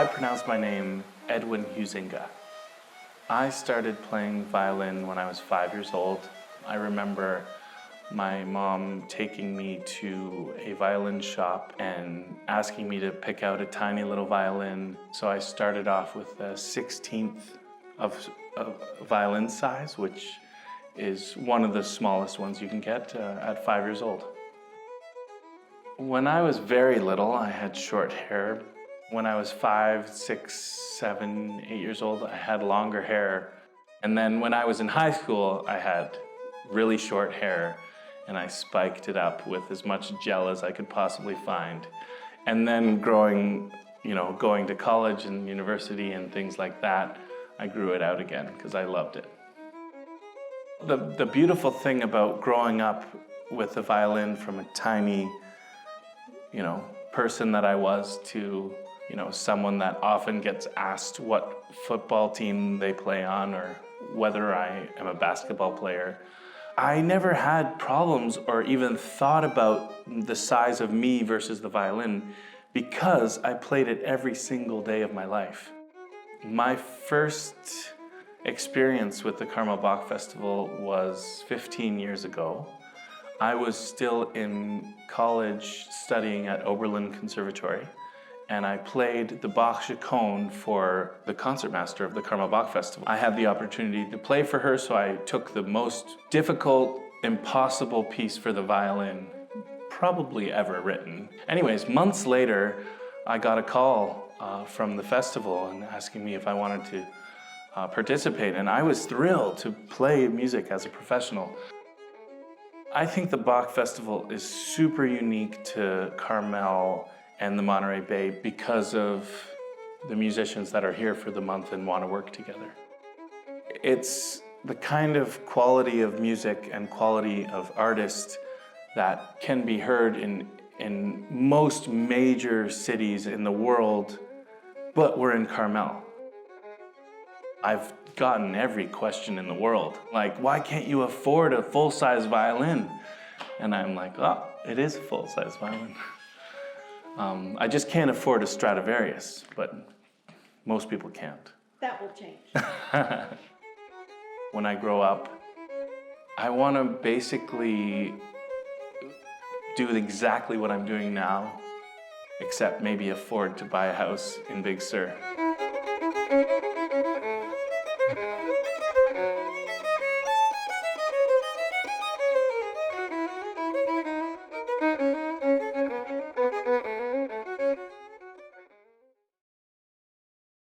I pronounce my name Edwin Huizinga. I started playing violin when I was 5 years old. I remember my mom taking me to a violin shop and asking me to pick out a tiny little violin. So I started off with a 16th of violin size, which is one of the smallest ones you can get at 5 years old. When I was very little, I had short hair. When I was 5, 6, 7, 8 years old, I had longer hair. And then when I was in high school, I had really short hair, and I spiked it up with as much gel as I could possibly find. And then going to college and university and things like that, I grew it out again because I loved it. The beautiful thing about growing up with the violin from a tiny, person that I was to, someone that often gets asked what football team they play on or whether I am a basketball player. I never had problems or even thought about the size of me versus the violin because I played it every single day of my life. My first experience with the Carmel Bach Festival was 15 years ago. I was still in college studying at Oberlin Conservatory, and I played the Bach chaconne for the concertmaster of the Carmel Bach Festival. I had the opportunity to play for her, so I took the most difficult, impossible piece for the violin probably ever written. Anyways, months later, I got a call from the festival and asking me if I wanted to participate, and I was thrilled to play music as a professional. I think the Bach Festival is super unique to Carmel and the Monterey Bay because of the musicians that are here for the month and want to work together. It's the kind of quality of music and quality of artist that can be heard in most major cities in the world, but we're in Carmel. I've gotten every question in the world, like, why can't you afford a full-size violin? And I'm like, oh, it is a full-size violin. I just can't afford a Stradivarius, but most people can't. That will change. When I grow up, I want to basically do exactly what I'm doing now, except maybe afford to buy a house in Big Sur.